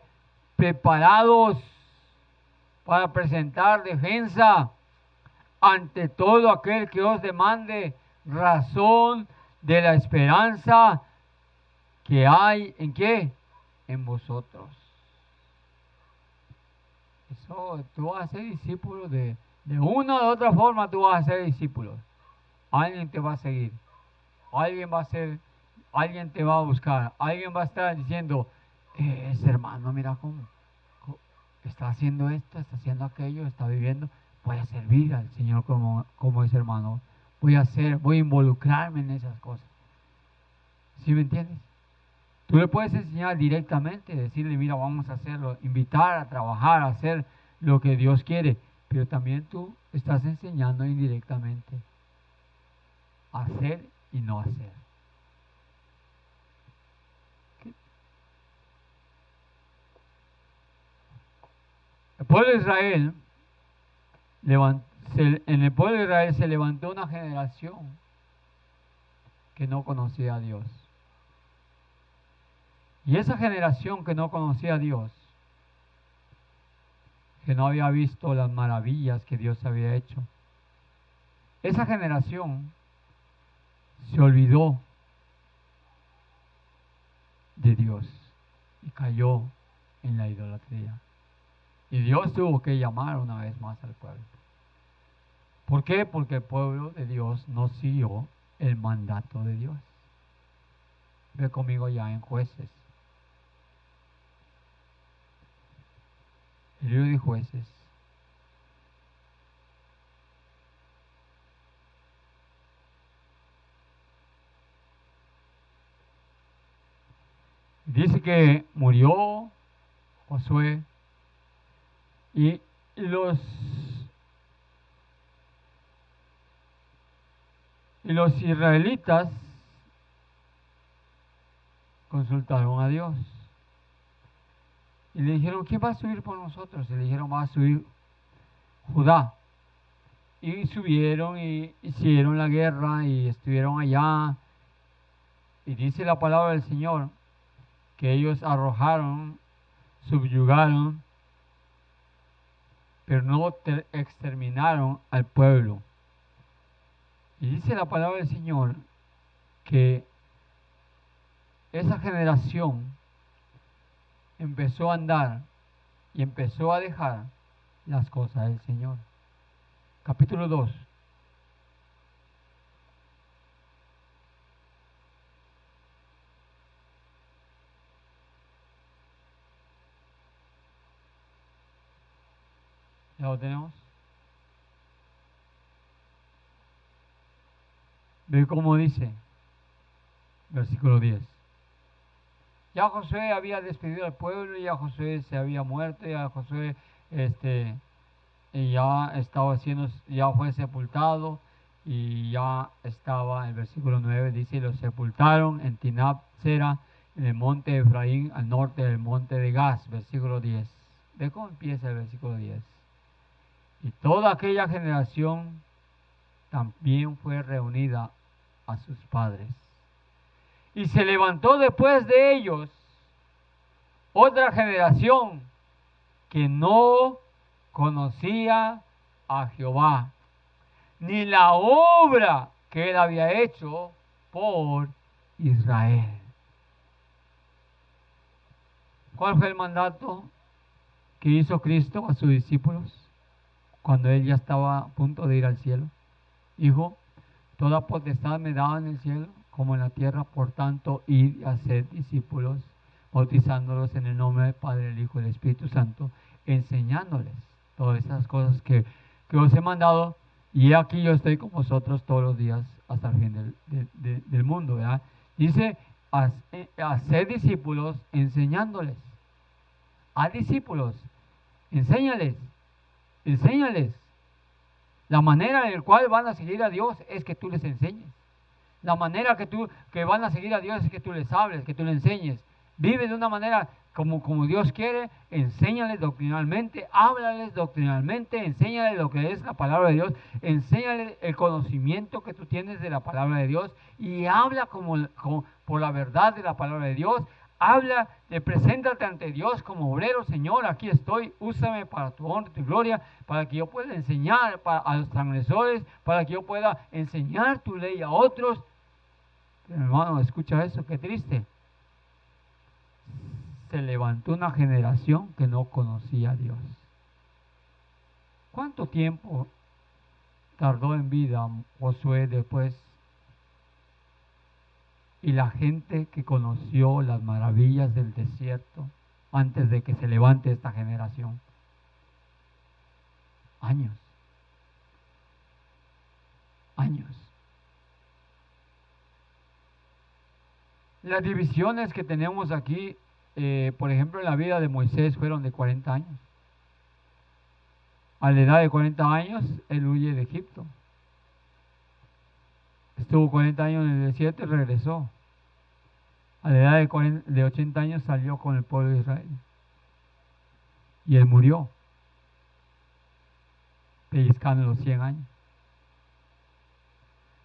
Preparados para presentar defensa ante todo aquel que os demande razón de la esperanza que hay, ¿en qué? En vosotros. Eso, tú vas a ser discípulo de una u otra forma, tú vas a ser discípulo. Alguien te va a seguir, alguien va a ser, alguien te va a buscar, alguien va a estar diciendo, ese hermano, mira cómo está haciendo esto, está haciendo aquello, está viviendo. Voy a servir al Señor como ese hermano. Voy a involucrarme en esas cosas. ¿Sí me entiendes? Tú le puedes enseñar directamente, decirle, mira, vamos a hacerlo, invitar a trabajar, a hacer lo que Dios quiere, pero también tú estás enseñando indirectamente a hacer y no hacer. ¿Qué? El pueblo de Israel, en el pueblo de Israel se levantó una generación que no conocía a Dios. Y esa generación que no conocía a Dios, que no había visto las maravillas que Dios había hecho, esa generación se olvidó de Dios y cayó en la idolatría. Y Dios tuvo que llamar una vez más al pueblo. ¿Por qué? Porque el pueblo de Dios no siguió el mandato de Dios. Ve conmigo ya en Jueces. El libro de Jueces. Dice que murió Josué y los israelitas consultaron a Dios y le dijeron, ¿quién va a subir por nosotros? Y le dijeron, va a subir Judá. Y subieron y hicieron la guerra y estuvieron allá. Y dice la palabra del Señor que ellos arrojaron, subyugaron, pero no exterminaron al pueblo. Y dice la palabra del Señor que esa generación empezó a andar y empezó a dejar las cosas del Señor. Capítulo 2. ¿Ya lo tenemos? Ve cómo dice. versículo 10. Ya Josué había despedido al pueblo, ya Josué se había muerto, ya Josué y ya estaba ya fue sepultado y ya estaba, el versículo 9 dice, lo sepultaron en Timnat-Sera, en el monte de Efraín, al norte del monte de Gaz, versículo 10. Ve cómo empieza el versículo 10. Y toda aquella generación también fue reunida a sus padres. Y se levantó después de ellos otra generación que no conocía a Jehová, ni la obra que él había hecho por Israel. ¿Cuál fue el mandato que hizo Cristo a sus discípulos cuando él ya estaba a punto de ir al cielo? Dijo, toda potestad me daba en el cielo como en la tierra, por tanto, id y haced discípulos, bautizándolos en el nombre del Padre, del Hijo y del Espíritu Santo, enseñándoles todas esas cosas que os he mandado, y aquí yo estoy con vosotros todos los días hasta el fin del mundo, ¿verdad? Dice, haced discípulos enseñándoles. A discípulos, enséñales. La manera en la cual van a seguir a Dios es que tú les enseñes. La manera que van a seguir a Dios es que tú les hables, que tú les enseñes. Vive de una manera como Dios quiere, enséñales doctrinalmente, háblales doctrinalmente, enséñales lo que es la palabra de Dios, enséñales el conocimiento que tú tienes de la palabra de Dios y habla por la verdad de la palabra de Dios. Habla, preséntate ante Dios como obrero. Señor, aquí estoy, úsame para tu honra y tu gloria, para que yo pueda enseñar a los transgresores, para que yo pueda enseñar tu ley a otros. Pero, hermano, escucha eso, qué triste. Se levantó una generación que no conocía a Dios. ¿Cuánto tiempo tardó en vida Josué después? Y la gente que conoció las maravillas del desierto antes de que se levante esta generación. Años. Las divisiones que tenemos aquí, por ejemplo, en la vida de Moisés fueron de 40 años. A la edad de 40 años, él huye de Egipto. Estuvo 40 años en el desierto y regresó. A la edad de 80 años salió con el pueblo de Israel. Y él murió, pellizcando los 100 años.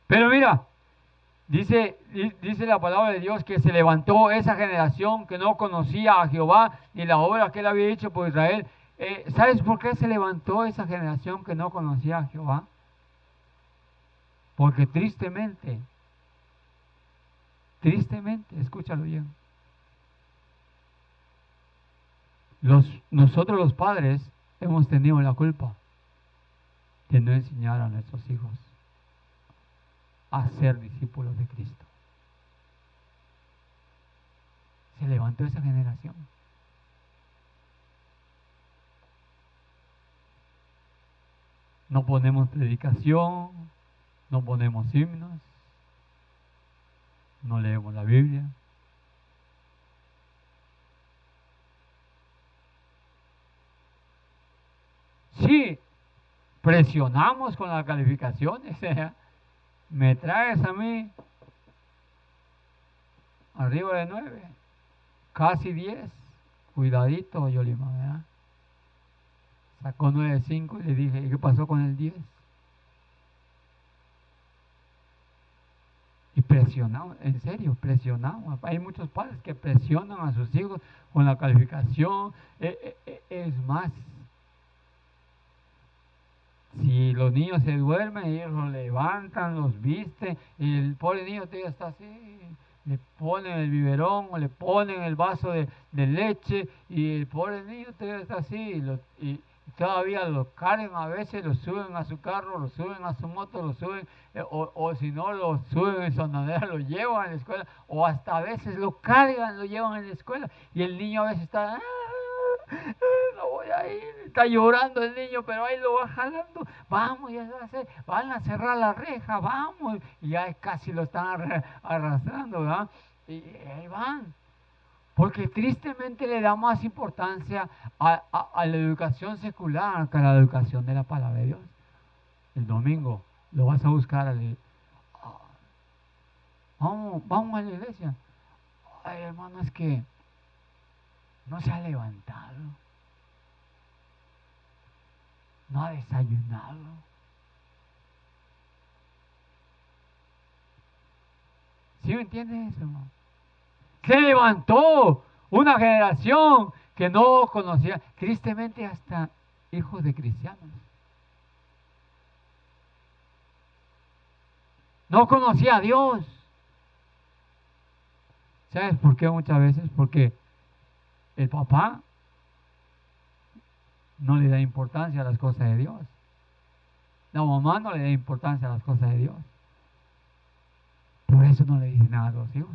Pero mira, dice la palabra de Dios que se levantó esa generación que no conocía a Jehová ni la obra que él había hecho por Israel. ¿Sabes por qué se levantó esa generación que no conocía a Jehová? Porque tristemente, escúchalo bien, nosotros los padres hemos tenido la culpa de no enseñar a nuestros hijos a ser discípulos de Cristo. Se levantó esa generación. No ponemos predicación, no ponemos himnos, no leemos la Biblia. Sí, presionamos con las calificaciones. Me traes a mí arriba de 9, casi 10. Cuidadito, Yolima, ¿verdad? Sacó 9.5 y le dije, ¿y qué pasó con el 10? Y presionamos, en serio, presionamos. Hay muchos padres que presionan a sus hijos con la calificación. Es más, si los niños se duermen, ellos los levantan, los visten, y el pobre niño todavía está así, le ponen el biberón o le ponen el vaso de leche, y el pobre niño todavía está así, y todavía lo cargan a veces, lo suben a su carro, lo suben a su moto, lo suben, o si no, lo suben en su andadera, lo llevan a la escuela, o hasta a veces lo cargan, lo llevan a la escuela, y el niño a veces está, no voy y ahí está llorando el niño, pero ahí lo va jalando. Vamos, ya se va a hacer, van a cerrar la reja, vamos. Y ya casi lo están arrastrando, ¿verdad? Y ahí van. Porque tristemente le da más importancia a la educación secular que a la educación de la palabra de Dios. El domingo lo vas a buscar vamos a la iglesia. Ay, hermano, es que no se ha levantado, no ha desayunado. ¿Sí me entiendes eso, hermano? Se levantó una generación que no conocía, tristemente hasta hijos de cristianos. No conocía a Dios. ¿Sabes por qué muchas veces? Porque el papá no le da importancia a las cosas de Dios. La mamá no le da importancia a las cosas de Dios. Por eso no le dice nada a los hijos.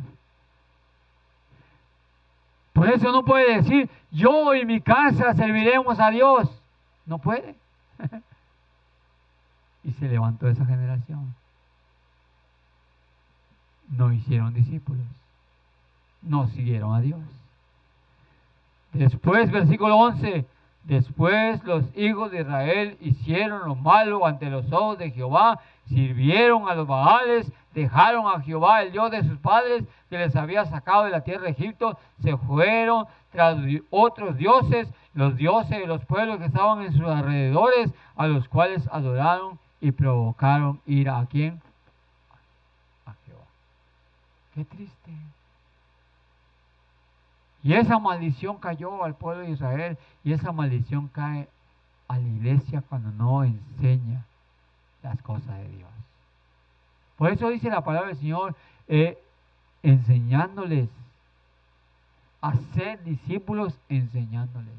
Por eso no puede decir, yo y mi casa serviremos a Dios. No puede. Y se levantó esa generación. No hicieron discípulos. No siguieron a Dios. Después, versículo 11. Después los hijos de Israel hicieron lo malo ante los ojos de Jehová, sirvieron a los Baales, dejaron a Jehová, el Dios de sus padres, que les había sacado de la tierra de Egipto, se fueron tras otros dioses, los dioses de los pueblos que estaban en sus alrededores, a los cuales adoraron y provocaron ira. ¿A quién? A Jehová. Qué triste. Y esa maldición cayó al pueblo de Israel, y esa maldición cae a la iglesia cuando no enseña las cosas de Dios. Por eso dice la palabra del Señor, enseñándoles a ser discípulos, enseñándoles.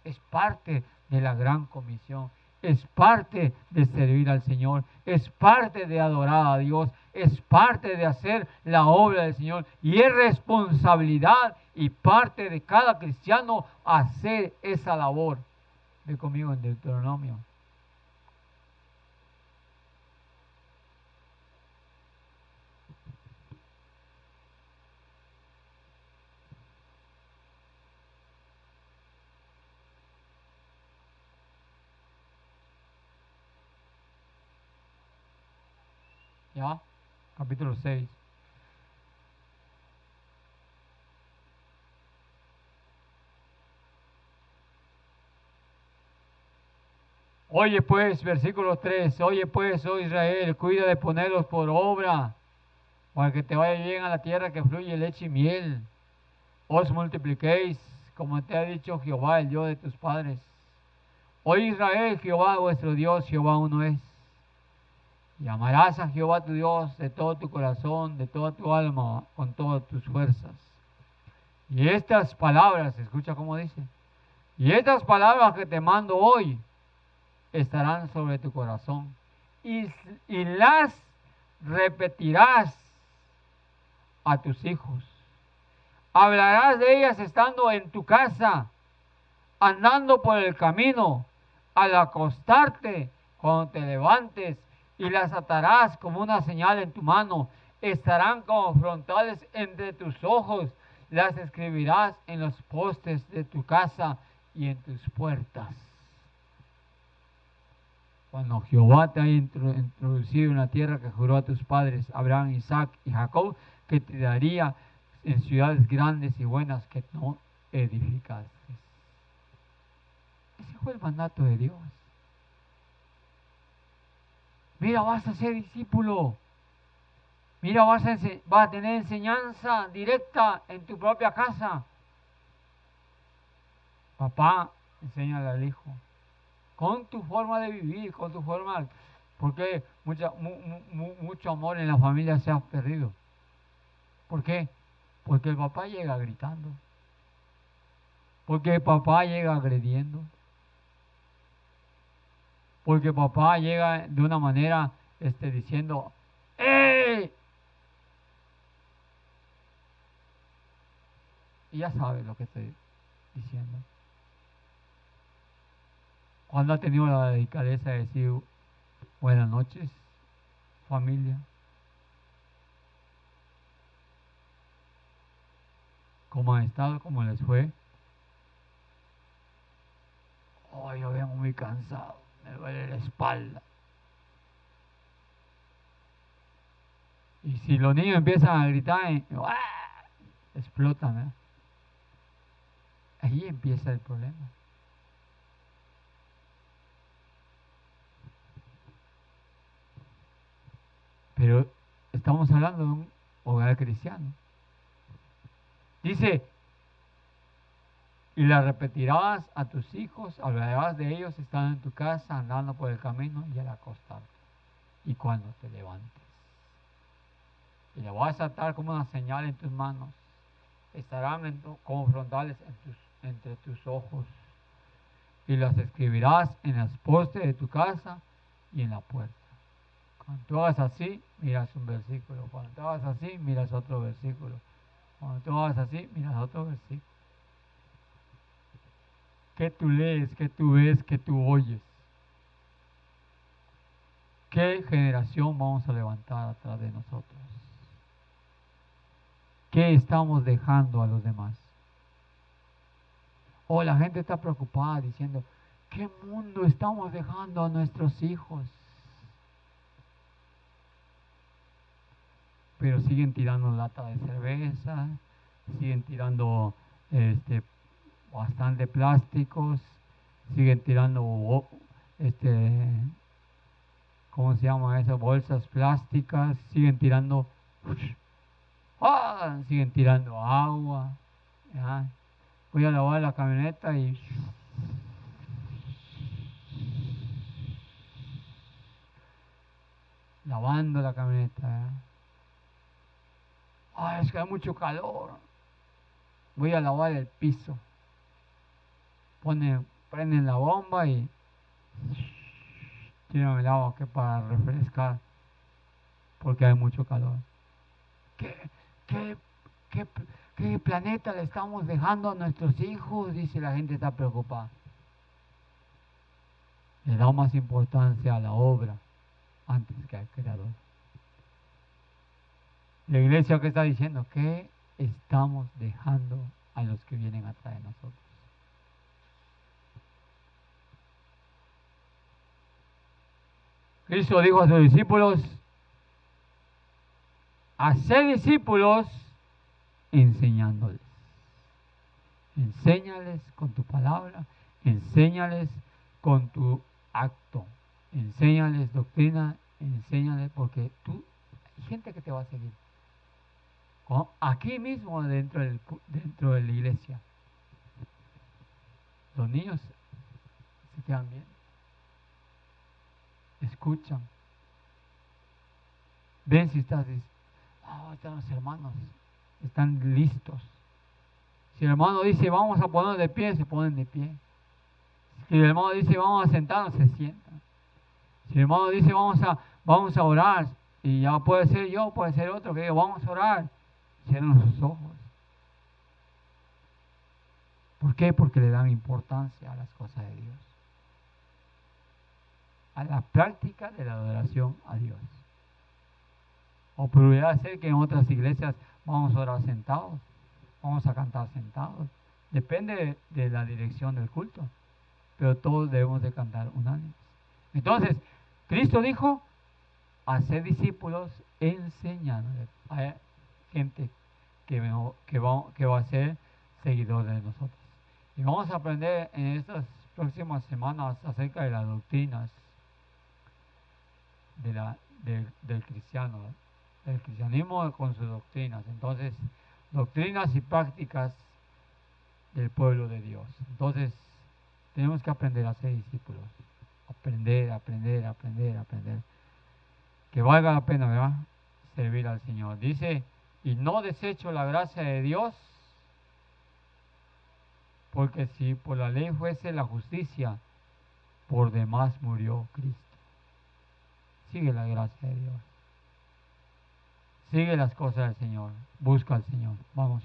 Es parte de la gran comisión, es parte de servir al Señor, es parte de adorar a Dios, es parte de hacer la obra del Señor, y es responsabilidad y parte de cada cristiano hacer esa labor. Ve conmigo en Deuteronomio. ¿Ya? Capítulo 6. Oye pues, versículo 3, oye pues, oh Israel, cuida de ponerlos por obra, para que te vaya bien a la tierra que fluye leche y miel. Os multipliquéis, como te ha dicho Jehová, el Dios de tus padres. Oye Israel, Jehová vuestro Dios, Jehová uno es. Y amarás a Jehová tu Dios de todo tu corazón, de toda tu alma, con todas tus fuerzas. Y estas palabras, escucha cómo dice, y estas palabras que te mando hoy, estarán sobre tu corazón y las repetirás a tus hijos. Hablarás de ellas estando en tu casa, andando por el camino, al acostarte, cuando te levantes, y las atarás como una señal en tu mano. Estarán como frontales entre tus ojos. Las escribirás en los postes de tu casa y en tus puertas. Cuando Jehová te haya introducido en la tierra que juró a tus padres, Abraham, Isaac y Jacob, que te daría en ciudades grandes y buenas que no edificaste. Ese fue el mandato de Dios. Mira, vas a ser discípulo. Mira, vas a tener enseñanza directa en tu propia casa. Papá, enséñale al hijo. Con tu forma de vivir, con tu forma... Porque mucho amor en la familia se ha perdido. ¿Por qué? Porque el papá llega gritando. Porque el papá llega agrediendo. Porque papá llega de una manera diciendo, ¡eh! Y ya sabes lo que estoy diciendo. ¿Cuándo ha tenido la delicadeza de decir buenas noches, familia? ¿Cómo han estado? ¿Cómo les fue? Oh, yo vengo muy cansado, me duele la espalda. Y si los niños empiezan a gritar, ¡ah!, explotan, ¿eh? Ahí empieza el problema. Pero estamos hablando de un hogar cristiano. Dice, y la repetirás a tus hijos, hablarás de ellos estando en tu casa, andando por el camino y al acostarte. Y cuando te levantes. Y le vas a atar como una señal en tus manos. Estarán como frontales entre tus ojos. Y las escribirás en las postes de tu casa y en la puerta. Cuando tú hagas así, miras un versículo. Cuando tú hagas así, miras otro versículo. Cuando tú hagas así, miras otro versículo. ¿Qué tú lees? ¿Qué tú ves? ¿Qué tú oyes? ¿Qué generación vamos a levantar atrás de nosotros? ¿Qué estamos dejando a los demás? O la gente está preocupada diciendo, ¿qué mundo estamos dejando a nuestros hijos? Pero siguen tirando lata de cerveza, siguen tirando bastante plásticos, siguen tirando ¿cómo se llama eso? Bolsas plásticas, siguen tirando siguen tirando agua. ¿Ya? Voy a lavar la camioneta y lavando la camioneta. Es que hay mucho calor. Voy a lavar el piso. Prenden la bomba y tiran el agua que para refrescar porque hay mucho calor. ¿Qué, qué, qué planeta le estamos dejando a nuestros hijos? Dice la gente, está preocupada. Le da más importancia a la obra antes que al creador. La iglesia, ¿qué está diciendo? ¿Qué estamos dejando a los que vienen atrás de nosotros? Cristo dijo a sus discípulos, haced discípulos enseñándoles. Enséñales con tu palabra, enséñales con tu acto, enséñales doctrina, enséñales porque hay gente que te va a seguir. Aquí mismo dentro de la iglesia, los niños se quedan bien, escuchan, ven si están los hermanos, están listos. Si el hermano dice vamos a poner de pie, se ponen de pie. Si el hermano dice vamos a sentarnos, se sientan. Si el hermano dice vamos a orar, y ya puede ser yo, puede ser otro que diga vamos a orar, cierran sus ojos. ¿Por qué? Porque le dan importancia a las cosas de Dios, a la práctica de la adoración a Dios. O podría ser que en otras iglesias vamos a orar sentados, vamos a cantar sentados. Depende de la dirección del culto, pero todos debemos de cantar unánimes. Entonces, Cristo dijo, hacer discípulos enseñándoles. Hay gente que va a ser seguidor de nosotros. Y vamos a aprender en estas próximas semanas acerca de las doctrinas del cristiano, el cristianismo con sus doctrinas. Entonces, doctrinas y prácticas del pueblo de Dios. Entonces, tenemos que aprender a ser discípulos. Aprender. Que valga la pena, ¿verdad? Servir al Señor. Dice, y no desecho la gracia de Dios, porque si por la ley fuese la justicia, por demás murió Cristo. Sigue la gracia de Dios. Sigue las cosas del Señor. Busca al Señor. Vamos.